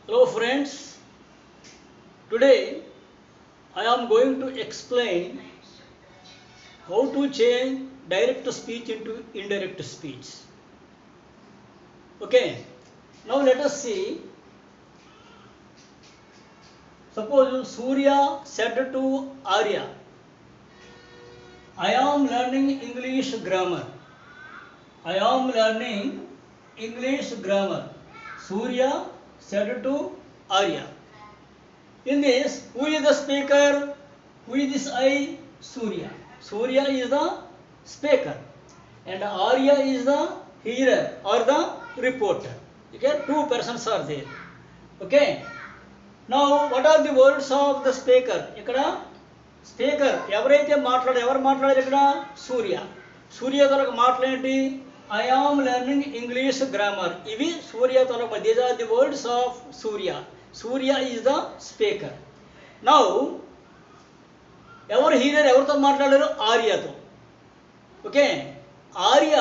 Hello friends, today I am going to explain how to change direct speech into indirect speech. Okay, now let us see. Suppose Surya said to Arya, I am learning English grammar. I am learning English grammar. Surya said to Arya. In this, who is the speaker? Who is this I? Surya. Surya is the speaker and Arya is the hearer or the reporter. Okay, two persons are there. Okay. Now, what are the words of the speaker? ఇక్కడ speaker ఎవరు మాట్లాడారు ఇక్కడ సూర్య. సూర్య తలకు మాట్లాడేంటి? I am learning English grammar. ఇవి సూర్య తలకు, these are the words of Surya. Surya is the speaker. Now ఎవరు hearer ఎవరితో మాట్లాడారు? ఆర్యతో. ఓకే, ఆర్య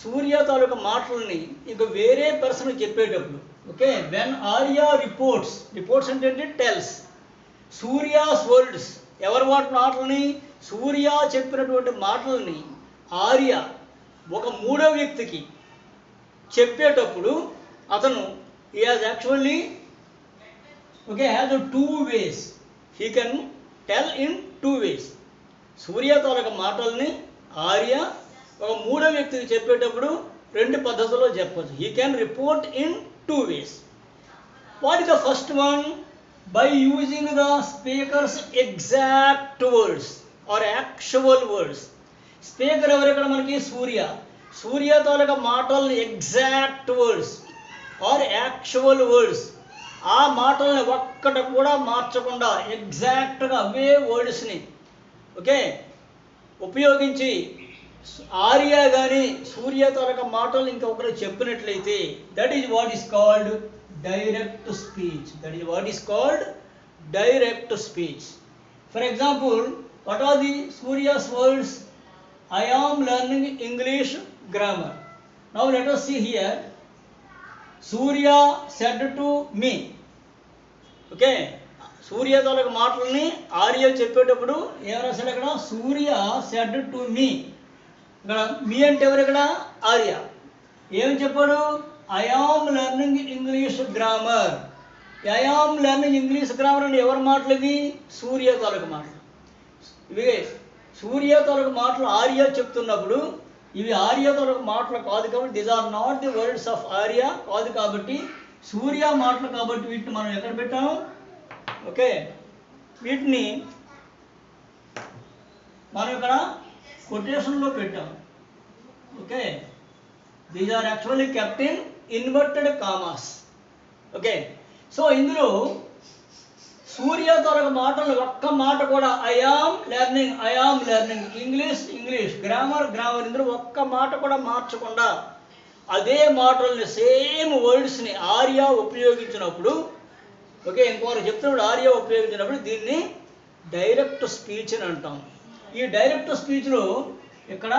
సూర్య తాలూకా మాటలని ఇంక వేరే పర్సన్ చెప్పేటప్పుడు, ఓకే, వెన్ ఆర్య రిపోర్ట్స్ అంటే టెల్స్ సూర్యాస్ వర్డ్స్, ఎవరి మాటలని? సూర్య చెప్పినటువంటి మాటలని ఆర్య ఒక మూడో వ్యక్తికి చెప్పేటప్పుడు అతను he has actually has two ways. He can tell in two ways. సూర్య తాలూకా మాటల్ని ఆర్య ఒక మూడో వ్యక్తికి చెప్పేటప్పుడు రెండు పద్ధతుల్లో చెప్పచ్చు. He can report in two ways. What is the first one? By using the speaker's exact words or actual words. Speaker ఎవరు ఇక్కడ మనకి? సూర్య తాలూకా మాటల్ని exact words or actual words, ఆ మాటల్ని ఒక్కటి కూడా మార్చకుండా ఎగ్జాక్ట్గా అవే వర్డ్స్ని ఓకే ఉపయోగించి ఆర్య కానీ సూర్య తాలూకా మాటలు ఇంకొకరు చెప్పినట్లయితే that is what is called direct speech. For example, what are the Surya's words? I am learning English grammar. Now let us see here. Surya said to me. Okay, Surya తాలూకా మాటలని ఆర్య చెప్పేటప్పుడు ఏం రాశాడు ఇక్కడ? Surya said to me. ఇక్కడ me అంటే ఎవరు? ఇక్కడ ఆర్య. ఏం చెప్పాడు? I am learning English grammar. అంటే ఎవరి మాటలు ఇవి? సూర్య తాలూకా మాటలు. ఇవి సూర్య తాలూకా మాటలు ఆర్య చెప్తున్నప్పుడు ఇవి ఆర్య తాలూకా మాటలు కాదు కాబట్టి these are not the words of Arya కాదు కాబట్టి సూర్య మాటలు కాబట్టి వీటిని మనం ఎక్కడ పెట్టాము? ఓకే, వీటిని మనం ఇక్కడ కొటేషన్లో పెట్టాము. Okay, these are actually kept in inverted commas. Okay, so ఇందులో సూర్య తాలూకా మాటలు ఒక్క మాట కూడా I am learning English grammar ఇందులో ఒక్క మాట కూడా మార్చకుండా అదే మాటల్ని సేమ్ వర్డ్స్ని ఆర్య ఉపయోగించినప్పుడు, ఓకే, ఇంకొకరు చెప్తున్నప్పుడు ఆర్య ఉపయోగించినప్పుడు దీన్ని డైరెక్ట్ స్పీచ్ అని అంటాం. ఈ డైరెక్ట్ స్పీచ్లో ఇక్కడ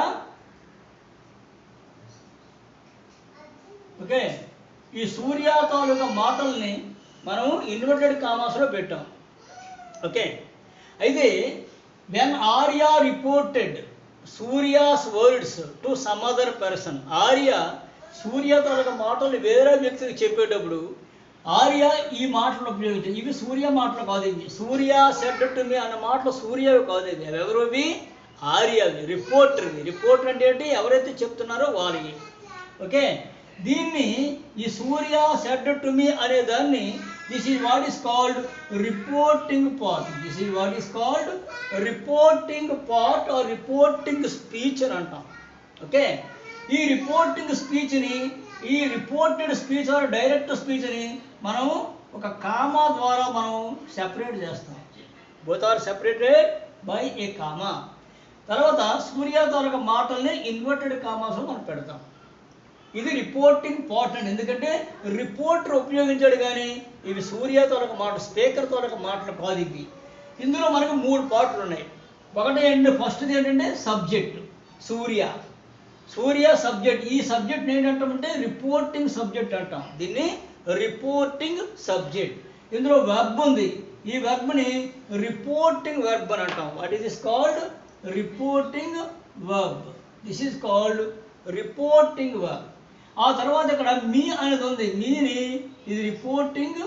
ఓకే ఈ సూర్య తాలూకా మాటల్ని మనం ఇన్వర్టెడ్ కామాస్లో పెట్టాం. ఓకే, అయితే when Arya reported Surya's words to some other person, Arya Surya తాలూకా మాటల్ని వేరే వ్యక్తికి చెప్పేటప్పుడు ఆర్య ఈ మాటలు ఉపయోగించారు. ఇవి సూర్య మాటలు కాదు, ఇవి సూర్య సెడ్ టు మీ అన్న మాటలు సూర్యవి కాదు, ఇవి ఎవరివి? ఆర్యవి. రిపోర్టర్ అంటే ఏంటి? ఎవరైతే చెప్తున్నారో వాళ్ళకి. ఓకే, దీన్ని ఈ సూర్య సెడ్ టు మీ అనే దాన్ని this is what is called reporting part or reporting speech అని అంటాం. ఓకే, ఈ రిపోర్టింగ్ స్పీచ్ని, ఈ రిపోర్టెడ్ స్పీచ్ ఆర్ డైరెక్ట్ స్పీచ్ని మనం ఒక కామా ద్వారా మనం సెపరేట్ చేస్తాం. Both are separated by a comma. తర్వాత సూర్య తాలూకా మాటల్ని ఇన్వర్టెడ్ కామాస్లో మనం పెడతాం. ఇది రిపోర్టింగ్ పార్ట్ అండి, ఎందుకంటే రిపోర్టర్ ఉపయోగించాడు కానీ ఇవి సూర్య తాలూకా మాట, స్పీకర్ తాలూకా మాటలు కాదు ఇవి. ఇందులో మనకు 3 పార్ట్లు ఉన్నాయి. ఒకటి ఏంటంటే ఫస్ట్ది ఏంటంటే సబ్జెక్ట్. సూర్య సబ్జెక్ట్. ఈ సబ్జెక్ట్ ఏంటంటామంటే రిపోర్టింగ్ సబ్జెక్ట్ అంటాం. దీన్ని రిపోర్టింగ్ సబ్జెక్ట్. ఇందులో వెర్బ్ ఉంది, ఈ వెర్బ్ని రిపోర్టింగ్ వెర్బ్ అని అంటాం. What is this called? Reporting verb. This is called reporting verb. ఆ తర్వాత ఇక్కడ మీ అనేది ఉంది, మీని ఇది రిపోర్టింగ్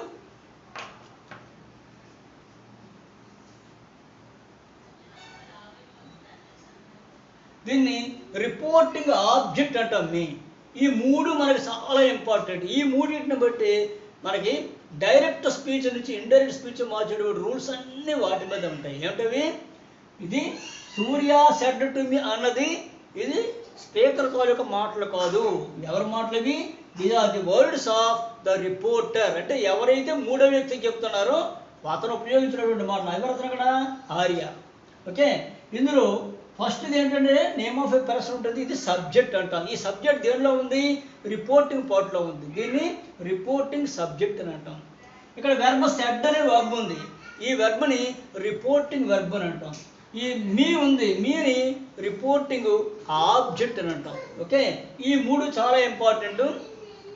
దీన్ని రిపోర్టింగ్ ఆబ్జెక్ట్ అంటాం. మీ ఈ మూడు మనకి చాలా ఇంపార్టెంట్. ఈ మూడింటిని బట్టి మనకి డైరెక్ట్ స్పీచ్ నుంచి ఇండైరెక్ట్ స్పీచ్ మార్చే రూల్స్ అన్నీ వాటి మీద ఉంటాయి. ఏమిటవి? ఇది సూర్య సెడ్ టు మీ అన్నది ఇది స్పీకర్ తాలూకా మాటలు కాదు. ఎవరి మాటలు ఇవి? These are the words of the reporter. అంటే ఎవరైతే మూడో వ్యక్తికి చెప్తున్నారో అతను ఉపయోగించినటువంటి మాటలు. ఎవరు అక్కడ? ఆర్య. ఓకే, ఇందులో ఫస్ట్ది ఏంటంటే నేమ్ ఆఫ్ ఎ పర్సన్ ఉంటుంది, ఇది సబ్జెక్ట్ అంటాం. ఈ సబ్జెక్ట్ దేనిలో ఉంది? రిపోర్టింగ్ పార్ట్లో ఉంది. దీన్ని రిపోర్టింగ్ సబ్జెక్ట్ అని అంటాం. ఇక్కడ వెర్బ్ సెడ్ అనే వెర్బ్ ఉంది, ఈ వెర్బ్ని రిపోర్టింగ్ వెర్బ్ అని అంటాం. ఈ మీ ఉంది, మీని రిపోర్టింగ్ ఆబ్జెక్ట్ అని అంటాం. ఓకే, ఈ మూడు చాలా ఇంపార్టెంట్.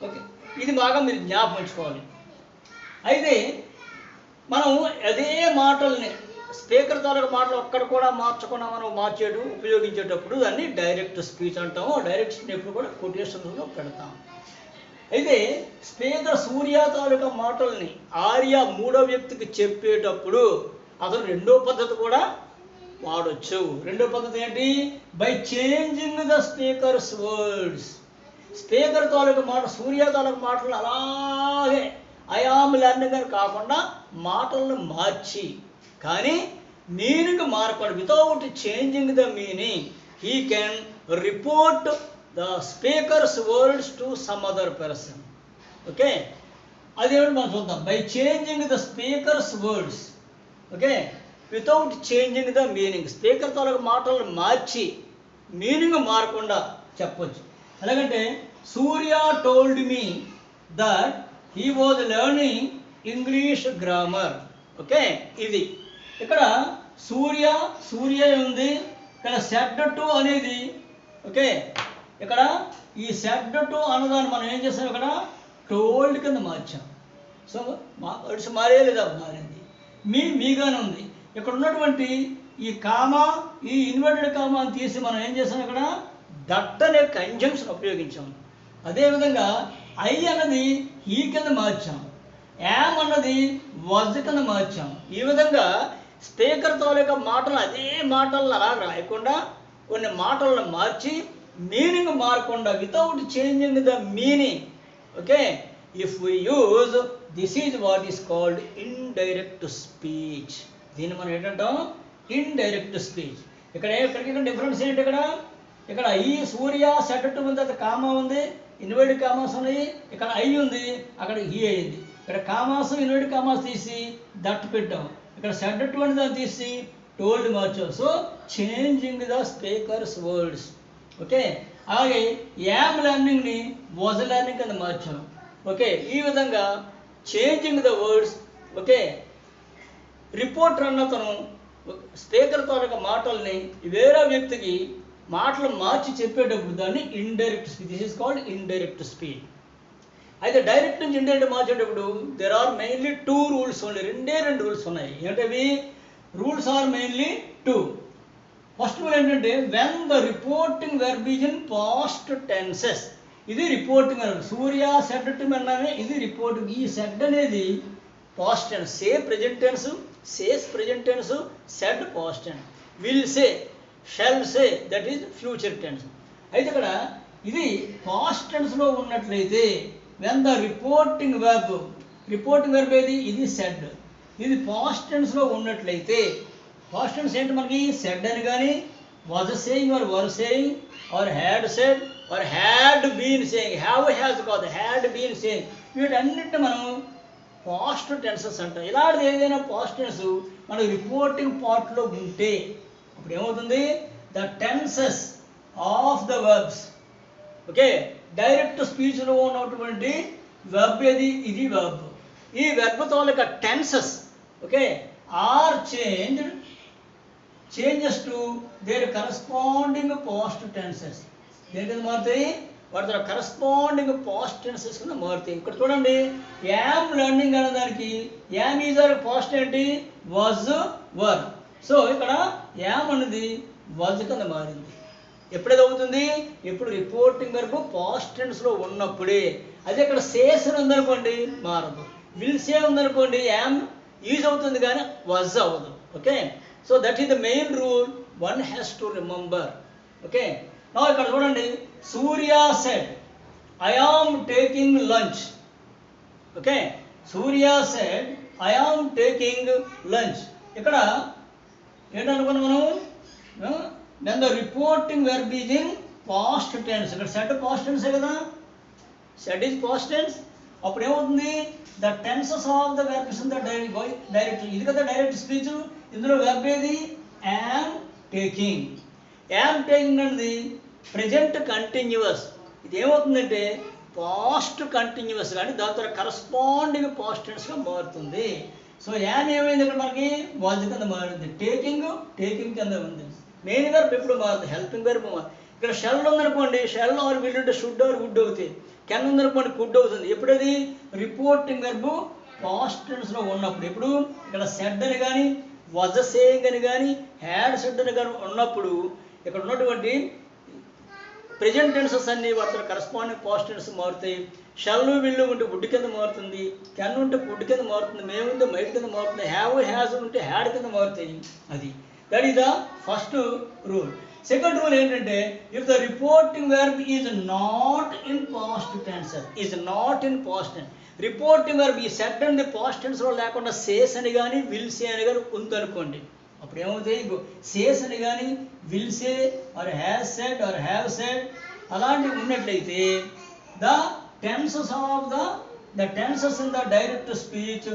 ఓకే, ఇది బాగా మీరు జ్ఞాపకం ఉంచుకోవాలి. అయితే మనం అదే మాటల్ని స్పీకర్ తాలూకు మాటలు ఒక్కడ కూడా మార్చకుండా మనం ఉపయోగించేటప్పుడు దాన్ని డైరెక్ట్ స్పీచ్ అంటాము. డైరెక్ట్ స్పీచ్ ఎప్పుడు కూడా కొటేషన్స్లో పెడతాం. అయితే స్పీకర్ సూర్య తాలూకా మాటల్ని ఆర్య మూడో వ్యక్తికి చెప్పేటప్పుడు అతను రెండో పద్ధతి కూడా వాడచ్చు. రెండో పద్ధతి ఏంటి? By changing the speaker's words. Speaker తాలూకా మాట సూర్య తాలూకా మాటలు అలాగే ఐఆమ్ లెర్నింగ్ అని కాకుండా మాటలను మార్చి, కానీ మీనింగ్ మార్పడు. Without changing the meaning he can report the speaker's words to some other person. Okay, అదేమిటి మనం చూద్దాం. By changing the speaker's words. Okay, without changing the meaning. Speaker తాలూకు మాటలను మార్చి మీనింగ్ మారకుండా చెప్పొచ్చు. ఎలాగంటే Surya told me that he was learning English grammar. Okay, ఇది ఇక్కడ సూర్య ఉంది, ఇక్కడ సెడ్ టు అనేది. ఓకే, ఇక్కడ ఈ సెడ్ టు అన్నదాన్ని మనం ఏం చేస్తాం? ఇక్కడ టోల్డ్ కింద మార్చాం. సో వర్డ్స్ మారే లేదా? మారింది. మీగానే ఉంది. ఇక్కడ ఉన్నటువంటి ఈ కామా, ఈ ఇన్వర్టెడ్ కామా అని తీసి మనం ఏం చేసాం? ఇక్కడ దట్ అనే కంజంక్షన్ ఉపయోగించాం. అదేవిధంగా ఐ అన్నది ఈ కింద మార్చాం, యామ్ అన్నది వజ్ కింద మార్చాం. ఈ విధంగా స్పీకర్ తాలూకా మాటలు అదే మాటలను అలా రాయకుండా కొన్ని మాటలను మార్చి మీనింగ్ మారకుండా without changing the meaning. Okay, if we use this is what is called indirect speech. దీన్ని మనం ఏంటంటాం? Indirect speech. ఇక్కడ డిఫరెన్స్ ఏంటి? ఇక్కడ ఈ సూర్య సెడ్ టు ఉంది, అది కామా ఉంది, ఇన్వర్టెడ్ కామాస్ ఉన్నాయి. ఇక్కడ ఐ ఉంది, అక్కడ ఈ అయింది. ఇక్కడ కామాస్ ఇన్వర్టెడ్ కామాస్ తీసి దట్ పెట్టాం. ఇక్కడ సెడ్ టు అని దాన్ని తీసి టోల్డ్ మార్చాం. So changing the speaker's words. Okay, అలాగే యామ్ లెర్నింగ్ని వాజ్ లెర్నింగ్ కింద మార్చాం. ఓకే, ఈ విధంగా changing the words. Okay, reporter అన్నతను స్పీకర్ తాలూకా మాటల్ని వేరే వ్యక్తికి మాటలు మార్చి చెప్పేటప్పుడు దాన్ని indirect speech. This is called indirect speech. అయితే డైరెక్ట్ నుంచి ఇండైరెక్ట్ మార్చేటప్పుడు there are mainly two rules only. రెండు రూల్స్ ఉన్నాయి. ఏంటవి? Rules are mainly two. First rule ఏంటంటే when the reporting verb is in past tenses. ఇది reporting verb. Surya said to me అన్నామే, ఇది రిపోర్టింగ్. ఈ సెడ్ అనేది past tense. Say present tense, says present tense, said past tense. Will say, shall say, that is future tense. అయితే ఇక్కడ ఇది past టెన్స్లో ఉన్నట్లయితే వెన్ ద రిపోర్టింగ్ వెర్బ్ ఏది? ఇది సెడ్. ఇది పాస్ట్ టెన్స్లో ఉన్నట్లయితే పాస్ట్ టెన్స్ ఏంటి మనకి? సెడ్ అని కానీ, was saying or were saying or had said or had been saying. Have has కాదు, హ్యాడ్ బీన్ సేయింగ్. వీటన్నిటిని మనం పాస్ట్ టెన్సెస్ అంటాం. ఇలాంటిది ఏదైనా పాస్ట్ టెన్స్ మనకి రిపోర్టింగ్ పార్ట్లో ఉంటే అప్పుడు ఏమవుతుంది? The tenses of the verbs. Okay, direct స్పీచ్లో ఉన్నటువంటి వెర్బ్ ఏది? ఇది వెర్బ్. ఈ వెర్బ్ తాలూకా tenses okay are changes to their corresponding past tenses. దేని కింద మారుతాయి? వాటితో కరస్పాండింగ్ పాస్ట్ టెన్సెస్ కింద మారుతాయి. ఇక్కడ చూడండి, యామ్ లర్నింగ్ అనే దానికి యామ్ ఈజ్ ఆర్ పాస్ట్ ఏంటి, వాజ్ వర్. సో ఇక్కడ యామ్ అనేది వాజ్ కింద మారింది. ఎప్పుడైతే అవుతుంది, ఇప్పుడు రిపోర్టింగ్ వరకు పాస్ట్ టెన్స్లో ఉన్నప్పుడే. అదే ఇక్కడ సేస్ అని ఉందనుకోండి మారదు. విల్ సే ఉందనుకోండి యామ్ యూజ్ అవుతుంది కానీ వాజ్ అవ్వదు. Okay, so that is the main rule one has to remember. Okay, నా ఇక్కడ చూడండి, Surya said I am taking lunch. Okay, Surya said I am taking lunch. ఇక్కడ ఏంటనుకున్నాం మనం, then the reporting verb is in past tense. ఇక్కడ said past టెన్సే కదా, said is past tense. అప్పుడు ఏమవుతుంది, the tenses of the verbs in the direct. ఇది కదా డైరెక్ట్ స్పీచ్. ఇందులో వెర్బ్ ఏది, యామ్ టేకింగ్. యామ్ టేకింగ్ అనేది ప్రెజెంట్ కంటిన్యూస్. ఇది ఏమవుతుందంటే పాస్ట్ కంటిన్యూస్ కానీ దాని ద్వారా కరస్పాండింగ్ పాస్ట్ టెన్స్గా మారుతుంది. సో యామ్ ఏమైంది ఇక్కడ మనకి, వాజ్ కింద మారింది. టేకింగ్ కింద ఉంది. మెయిన్ వెర్బ్ ఎప్పుడు మారుతుంది, హెల్పింగ్ వెర్బ్ మారుతుంది. ఇక్కడ షెల్ ఉందనుకోండి, షెల్ ఆర్ విల్ ఉంటే షుడ్ ఆర్ వుడ్ అవుతాయి. కెన్ ఉందనుకోండి కుడ్ అవుతుంది. ఎప్పుడది రిపోర్టింగ్ వెర్బ్ పాస్ట్ టెన్స్లో ఉన్నప్పుడు. ఇప్పుడు ఇక్కడ సెడ్ అని కానీ వాజ్ సేయింగ్ అని కానీ హ్యాడ్ సెడ్ అని కానీ ఉన్నప్పుడు ఇక్కడ ఉన్నటువంటి ప్రెజెంట్ టెన్సెస్ అన్ని వాటితో కరస్పాండింగ్ పాస్ట్ టెన్స్ మారుతాయి. షల్ విల్లు ఉంటే వుడ్ కింద మారుతుంది, కెన్ ఉంటే వుడ్ కింద మారుతుంది, మేము ఉంటే మైట్ కింద మారుతుంది, హ్యావ్ హ్యాజ్ ఉంటే హ్యాడ్ కింద మారుతాయి. అది that is the first rule. Second rule ఏంటంటే, if the reporting verb is not in past tense, reporting verb ఈ సెడ్ అండ్ పాస్ట్ టెన్స్లో లేకుండా సేస్ అని కానీ విల్ సే అని కానీ ఉందనుకోండి, అప్పుడు ఏమవుతాయి, సేస్ అని కానీ will say or has said or have said అలాంటివి ఉన్నట్లయితే the tenses of the tenses in the direct speech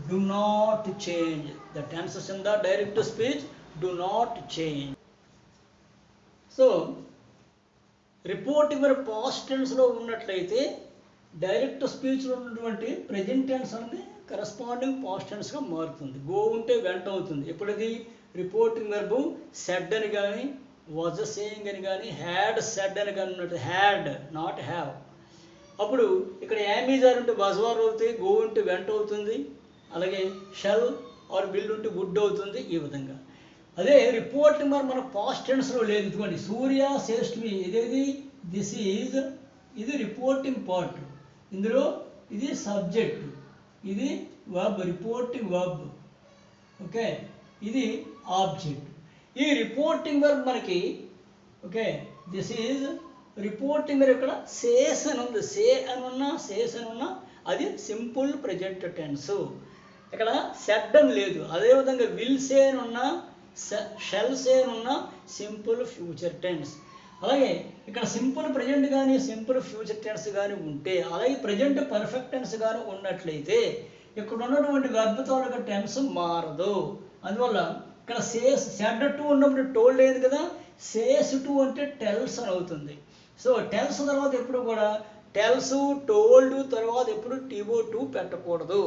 do not change. The tenses in the direct speech do not change. So reporting verb past టెన్స్లో ఉన్నట్లయితే direct స్పీచ్లో ఉన్నటువంటి present tense అనేది corresponding past టెన్స్గా మారుతుంది. Go ఉంటే వెంట అవుతుంది. ఎప్పుడది రిపోర్టింగ్ వెర్బ్ సెడ్ అని కానీ వాజ్ సేయింగ్ అని కానీ హ్యాడ్ సెడ్ అని కానీ ఉన్నట్టు, హ్యాడ్ నాట్ హ్యావ్. అప్పుడు ఇక్కడ యామీజార్ ఉంటే వాజ్వార్ అవుతాయి, గో ఉంటే వెంట అవుతుంది, అలాగే షెల్ ఆర్ బిల్ ఉంటే వుడ్ అవుతుంది. ఈ విధంగా అదే రిపోర్టింగ్ వెర్బ్ మన పాస్ట్ టెన్స్లో లేదు. ఇదిగోండి, సూర్య సేస్ టు మీ, ఇదేది దిస్ ఈజ్, ఇది రిపోర్టింగ్ పార్ట్. ఇందులో ఇది సబ్జెక్ట్, ఇది వర్బ్, రిపోర్టింగ్ వర్బ్. ఓకే, ఇది ఆబ్జెక్ట్. ఈ రిపోర్టింగ్ వర్బ్ మనకి, okay, this is reporting verb. ఇక్కడ సేస్ అని ఉంది, సే అని ఉన్నా సేస్ అని ఉన్నా అది సింపుల్ ప్రెజెంట్ టెన్స్. ఇక్కడ సెడ్ అని లేదు. అదేవిధంగా విల్ సే అని ఉన్నా షెల్ సే అని ఉన్నా సింపుల్ ఫ్యూచర్ టెన్స్. అలాగే ఇక్కడ సింపుల్ ప్రజెంట్ కానీ సింపుల్ ఫ్యూచర్ టెన్స్ కానీ ఉంటే, అలాగే ప్రజెంట్ పర్ఫెక్ట్ టెన్స్ కానీ ఉన్నట్లయితే ఇక్కడ ఉన్నటువంటి వెర్బ్ తాలూకా టెన్స్ మారదు. అందువల్ల ఇక్కడ సేస్ సెడ్ టు ఉన్నప్పుడు టోల్డ్ అయింది కదా, సేస్ టు అంటే టెల్స్ అని అవుతుంది. సో టెల్స్ తర్వాత ఎప్పుడు కూడా టెల్స్ టోల్డ్ తర్వాత ఎప్పుడు టీఓ టూ పెట్టకూడదు.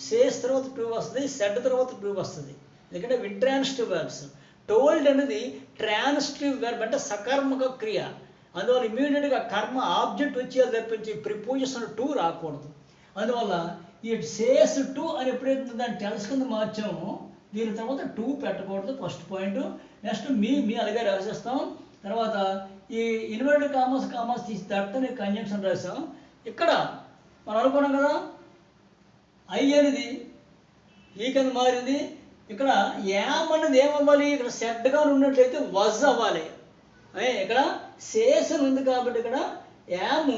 సేస్ తర్వాత టూ వస్తుంది, సెడ్ తర్వాత టూ వస్తుంది, ఎందుకంటే ఇంట్రాన్సిటివ్ వెర్బ్స్. టోల్డ్ అనేది ట్రాన్సిటివ్ వెర్బ్ అంటే సకర్మక క్రియ. అందువల్ల ఇమీడియట్గా కర్మ ఆబ్జెక్ట్ వచ్చేది తప్పించి ప్రిపోజిషన్ టు రాకూడదు. అందువల్ల ఈ సేస్ టు అని ఎప్పుడైతే దాన్ని టెల్స్ కింద మార్చామో దీని తర్వాత టూ పెట్టకూడదు, ఫస్ట్ పాయింట్. నెక్స్ట్ మీ అలాగే రాసేస్తాం. తర్వాత ఈ ఇన్వర్టెడ్ కామర్స్ తీసి దట్టని కంజంక్షన్ రాసాం. ఇక్కడ మనం అనుకున్నాం కదా, ఐ అనేది ఈ కింద మారింది. ఇక్కడ యామ్ అనేది ఏమవ్వాలి, ఇక్కడ సెడ్గా ఉన్నట్లయితే వజ్ అవ్వాలి. ఇక్కడ సేస్ ఉంది కాబట్టి ఇక్కడ యామ్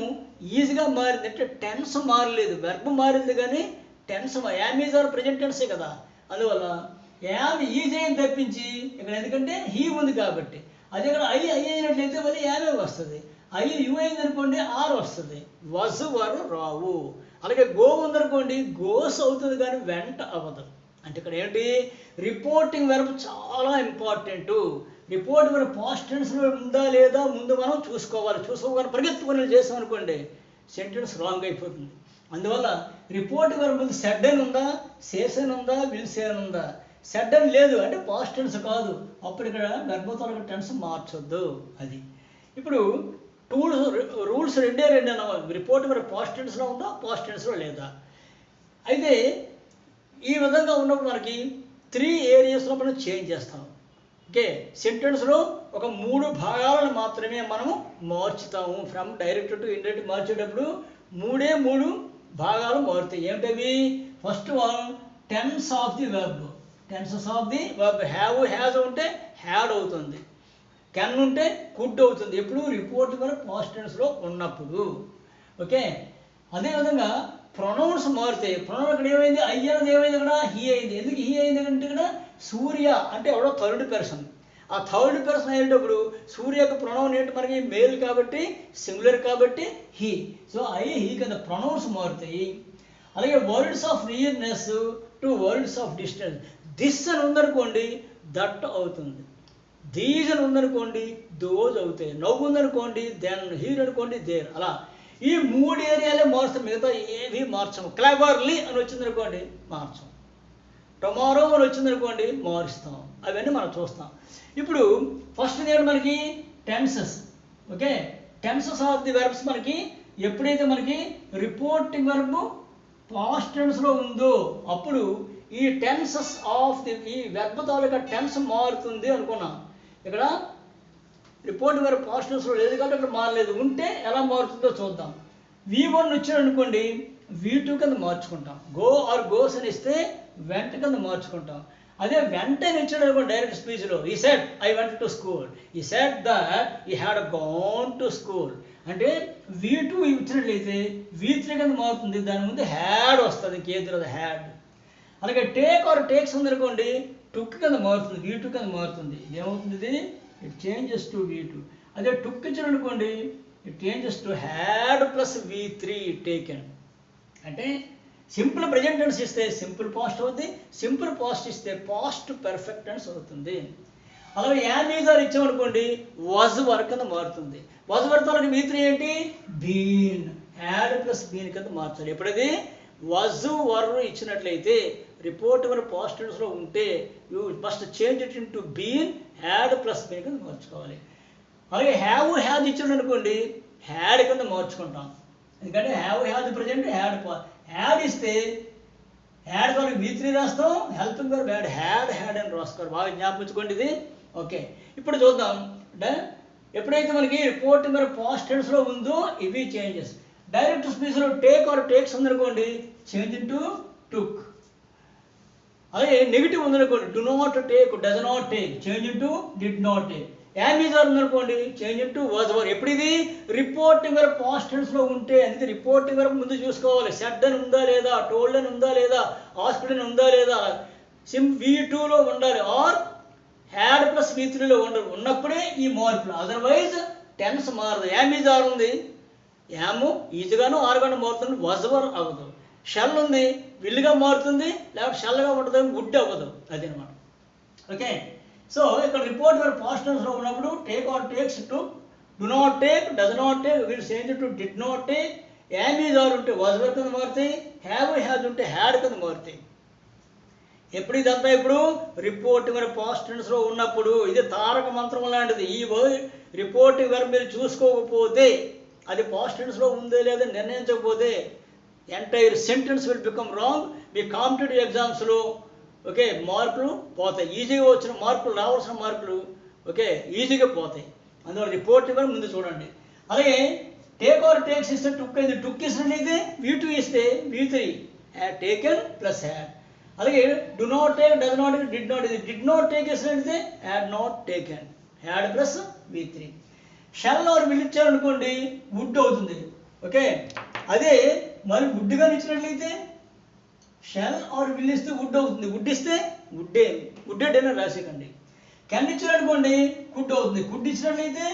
ఈజీగా మారింది, అంటే టెన్స్ మారలేదు, వెర్బ్ మారింది కానీ tense am is are present టెన్సే కదా. అందువల్ల యామ్ ఈజీ అయిన తప్పించి ఇక్కడ ఎందుకంటే హీ ఉంది కాబట్టి. అదే ఇక్కడ ఐ అయినట్లయితే మళ్ళీ యామే వస్తుంది. ఐ యు అయింది అనుకోండి ఆర్ వస్తుంది, వజ్ వరు రావు. అలాగే గో ఉందనుకోండి గోస్ అవుతుంది కానీ వెంట అవ్వదు. అంటే ఇక్కడ ఏంటి, రిపోర్టింగ్ వెర్బ్ చాలా ఇంపార్టెంట్. రిపోర్ట్ వెర్బ్ పాస్ట్ టెన్స్లో ఉందా లేదా ముందు మనం చూసుకోవాలి. చూసుకోవాలి పరిగెత్తుకొని చేసాం అనుకోండి సెంటెన్స్ రాంగ్ అయిపోతుంది. అందువల్ల రిపోర్ట్ వెర్బ్ ముందు సెడ్ అని ఉందా, సేస్ అని ఉందా, విల్ సే అని ఉందా. సెడ్ అని లేదు అంటే పాస్ట్ టెన్స్ కాదు, అప్పుడు ఇక్కడ వెర్బ్ తాలూకా టెన్స్ మార్చొద్దు. అది ఇప్పుడు రూల్స్ రెండే అన్నమాట. రిపోర్ట్ మరి పాస్ట్ టెన్స్లో ఉందా, పాస్ట్ టెన్స్లో లేదా. అయితే ఈ విధంగా ఉన్నప్పుడు మనకి 3 ఏరియాస్లో మనం చేంజ్ చేస్తాం. ఓకే, సెంటెన్స్లో ఒక 3 భాగాలను మాత్రమే మనము మార్చుతాము. ఫ్రమ్ డైరెక్ట్ టు ఇండైరెక్ట్ మార్చేటప్పుడు 3 భాగాలు మారుతాయి. ఏమిటవి? First one tense of the verb. Tenses of the verb. Have has ఉంటే హ్యాడ్ అవుతుంది, కెన్ ఉంటే కుడ్ అవుతుంది. ఎప్పుడు? రిపోర్ట్ మరి పాస్ట్ టెన్స్లో ఉన్నప్పుడు. ఓకే, అదేవిధంగా ప్రొనౌన్స్ మారుతాయి. ప్రొనౌన్ ఇక్కడ ఏమైంది? ఐ అనేది ఏమైంది? ఇక్కడ హీ అయింది. ఎందుకు హీ అయింది అంటే ఇక్కడ సూర్య అంటే ఎవడో థర్డ్ పర్సన్. ఆ థర్డ్ పర్సన్ అయ్యేటప్పుడు సూర్య యొక్క ప్రొనౌన్ ఏంటి? మనకి మేల్ కాబట్టి, సింగులర్ కాబట్టి హీ. సో ఐ హీ కింద ప్రొనౌన్స్ మారుతాయి. అలాగే words of nearness to words of distance. This అని ఉందనుకోండి దట్ అవుతుంది, దీస్ అని ఉందనుకోండి దోజ్ అవుతాయి, నవ్వు ఉందనుకోండి దెన్, హీర్ అనుకోండి దేర్. అలా ఈ 3 ఏరియాలే మారుస్తాం, మిగతా ఏవి మార్చము. క్లెవర్లీ అని వచ్చిందనుకోండి మార్చం, టుమారో అని వచ్చిందనుకోండి మారుస్తాం. అవన్నీ మనం చూస్తాం. ఇప్పుడు ఫస్ట్ ఏంటి మనకి? Tenses. Okay, tenses of the verbs మనకి ఎప్పుడైతే మనకి రిపోర్టింగ్ వెర్బ్ పాస్ట్ టెన్స్లో ఉందో అప్పుడు ఈ టెన్సెస్ ఆఫ్ ది ఈ వెర్బ్ తాలూకా టెన్స్ మారుతుంది అనుకున్నాం. ఇక్కడ రిపోర్ట్ వెర్బ్ పాస్ట్ టెన్స్లో లేదు కాబట్టి అక్కడ మారలేదు. ఉంటే ఎలా మారుతుందో చూద్దాం. V1 వచ్చాడు అనుకోండి V2 కింద మార్చుకుంటాం. గో ఆర్ గోస్ అని ఇస్తే వెంట కింద మార్చుకుంటాం. అదే వెంటనే ఇచ్చాడు అనుకోండి డైరెక్ట్ స్పీచ్లో, ఈ said I went to school, ఈ సెడ్ దట్ ఈ హ్యాడ్ గోన్ టు స్కూల్ అంటే V2 ఇచ్చినట్లయితే V3 కింద మారుతుంది. దాని ముందు హ్యాడ్ వస్తుంది, ఇంకేది రాదు, హ్యాడ్. అలాగే టేక్ ఆర్ టేక్స్ ఉందనుకోండి టుక్ కింద మారుతుంది, V2 కింద మారుతుంది. ఏమవుతుంది? ఇది ఇట్ చేంజెస్ టు V2. అదే టుక్ ఇచ్చాడు అనుకోండి it changes to had plus V3 taken. అంటే సింపుల్ ప్రెజెంట్ టెన్స్ ఇస్తే సింపుల్ పాస్ట్ అవుతుంది, సింపుల్ పాస్ట్ ఇస్తే పాస్ట్ పర్ఫెక్ట్ టెన్స్ అవుతుంది. అలాగే యామ్ ఈజ్ ఆర్ ఇచ్చామనుకోండి వాజ్ వర్ కింద మారుతుంది. వాజ్ వర్ తో V3 ఏంటి? బీన్. హ్యాడ్ ప్లస్ బీన్ కింద మార్చాలి. ఎప్పుడది వాజ్ వర్ ఇచ్చినట్లయితే రిపోర్ట్ వర్ పాస్ట్ టెన్స్లో ఉంటే you must change it into been, had plus been కింద మార్చుకోవాలి. అలాగే హ్యావ్ హ్యాజ్ ఇచ్చాడు అనుకోండి హ్యాడ్ కింద మార్చుకుంటాం. ఎందుకంటే హ్యావ్ హ్యాజ్ ప్రజెంట్, హ్యాడ్ ఇస్తే హ్యాడ్ తో V3 రాస్తాం, హెల్పింగ్ వెర్బ్ హ్యాడ్ అని రాసుకోవాలి. బాగా జ్ఞాపించుకోండి ఇది. ఓకే, ఇప్పుడు చూద్దాం. అంటే ఎప్పుడైతే మనకి రిపోర్ట్ వెర్బ్ పాస్ట్ టెన్స్లో ఉందో ఇవి చేంజెస్. డైరెక్ట్ స్పీచ్లో టేక్ ఆర్ టేక్స్ ఉందనుకోండి చేంజ్ ఇన్ టు టుక్. అలాగే నెగిటివ్ ఉందనుకోండి do not take, does not take, change into did not take. Am is are ఉందనుకోండి change into was were. ఎప్పుడు ఇది? రిపోర్టింగ్ వెర్బ్ పాస్ట్ టెన్స్లో ఉంటే. అందుకే reporting verb ముందు చూసుకోవాలి. సెడ్ అని ఉందా లేదా, టోల్డ్ అని ఉందా లేదా, ఆస్క్డ్ అని ఉందా లేదా, V2లో ఉండాలి, ఆర్ హ్యాడ్ ప్లస్ V3లో ఉండాలి. ఉన్నప్పుడే ఈ మార్పులు, అదర్వైజ్ టెన్స్ మారదు. యామ్ ఈజ్ ఆర్ ఉంది, యామ్ ఈజీగాను ఆరుగాను మారుతుంది, వాజ్ వర్ అవ్వదు. షెల్ ఉంది విల్లుగా మారుతుంది, లేకపోతే షెల్గా ఉంటుంది, వుడ్ అవ్వదు. అది అనమాట. ఓకే, సో ఇక్కడ రిపోర్ట్ వెర్బ్ పాస్ట్ టెన్స్లో ఉన్నప్పుడు take or takes to, do not take, does not take, will change to did not take. Am is are ఉంటే వాజ్ వర్ కింద మారుతాయి, హ్యావ్ హ్యాజ్ ఉంటే హ్యాడ్ కింద మారుతాయి. ఎప్పుడు ఇదంతా ఇప్పుడు రిపోర్ట్ వెర్బ్ పాస్ట్ టెన్స్లో ఉన్నప్పుడు. ఇది తారక మంత్రం లాంటిది. ఈ రిపోర్ట్ వెర్బ్ మీరు చూసుకోకపోతే, అది పాస్ట్ టెన్స్లో ఉందో లేదో నిర్ణయించకపోతే entire sentence will become wrong. మీ కాంపిటేటివ్ ఎగ్జామ్స్లో ఓకే మార్కులు పోతాయి. ఈజీగా వచ్చిన మార్కులు, రావాల్సిన మార్కులు ఓకే ఈజీగా పోతాయి. అందువల్ల రిపోర్ట్ వెర్బ్ ముందు చూడండి. అలాగే టేక్ ఆర్ టేక్స్ ఇస్తే టుక్ అయింది, టుక్ ఇచ్చినట్లయితే V2 ఇస్తే V3, had taken plus had. అలాగే do not take, does not take, did not, ఇది డిడ్ నాట్ టేక్ ఇచ్చినట్లయితే had not taken, had plus V3. Shall or will ఇచ్చారు అనుకోండి వుడ్ అవుతుంది. ఓకే, అదే మరి వుడ్గా ఇచ్చినట్లయితే షెల్ ఆర్ విల్ ఇస్తే వుడ్ అవుతుంది. వుడ్ ఇస్తే వుడ్డే, వుడ్డెడ్ అని రాసేకండి. కెన్ ఇచ్చారు అనుకోండి కుడ్ అవుతుంది. కుడ్ ఇచ్చినట్లయితే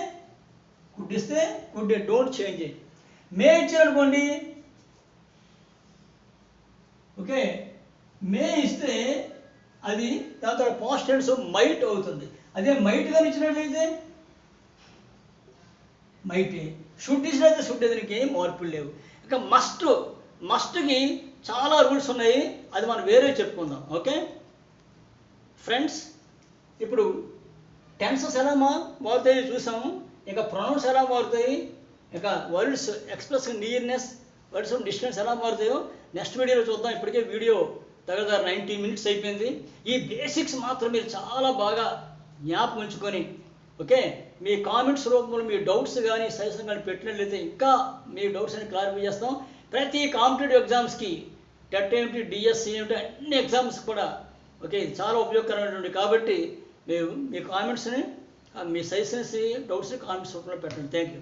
కుడ్ ఇస్తే కుడ్, డోంట్ చేంజ్ ఇట్. మే ఇచ్చారు అనుకోండి ఓకే మే ఇస్తే అది దాని తర్వాత పాస్ట్ టెన్స్ మైట్ అవుతుంది. అదే మైట్గా ఇచ్చినట్లయితే మైట్. షుడ్ ఇచ్చినట్లయితే షుడ్. దీనికి ఏం మార్పులు లేవు. ఇక మస్ట్కి చాలా రూల్స్ ఉన్నాయి, అది మనం వేరే చెప్పుకుందాం. ఓకే ఫ్రెండ్స్, ఇప్పుడు టెన్సెస్ ఎలా మారుతాయి చూసాము. ఇంకా ప్రొనౌన్స్ ఎలా మారుతాయి, ఇక words express nearness, words distance ఎలా మారుతాయో నెక్స్ట్ వీడియోలో చూద్దాం. ఇప్పటికే వీడియో దగ్గర 90 minutes అయిపోయింది. ఈ బేసిక్స్ మాత్రం మీరు చాలా బాగా జ్ఞాపకం ఉంచుకొని ఓకే, మీ కామెంట్స్ రూపంలో మీ డౌట్స్ కానీ సజెషన్ కానీ పెట్టినట్లయితే ఇంకా మీ డౌట్స్ అని క్లారిఫై చేస్తాం. ప్రతి కాంపిటేటివ్ ఎగ్జామ్స్కి టెట్ ఏమిటి, డిఎస్సి ఏమిటి, అన్ని ఎగ్జామ్స్ కూడా ఓకే ఇది చాలా ఉపయోగకరమైనటువంటి కాబట్టి మీ కామెంట్స్ని మీ సజెషన్స్ డౌట్స్ని కామెంట్స్ రూపంలో పెట్టండి. Thank you.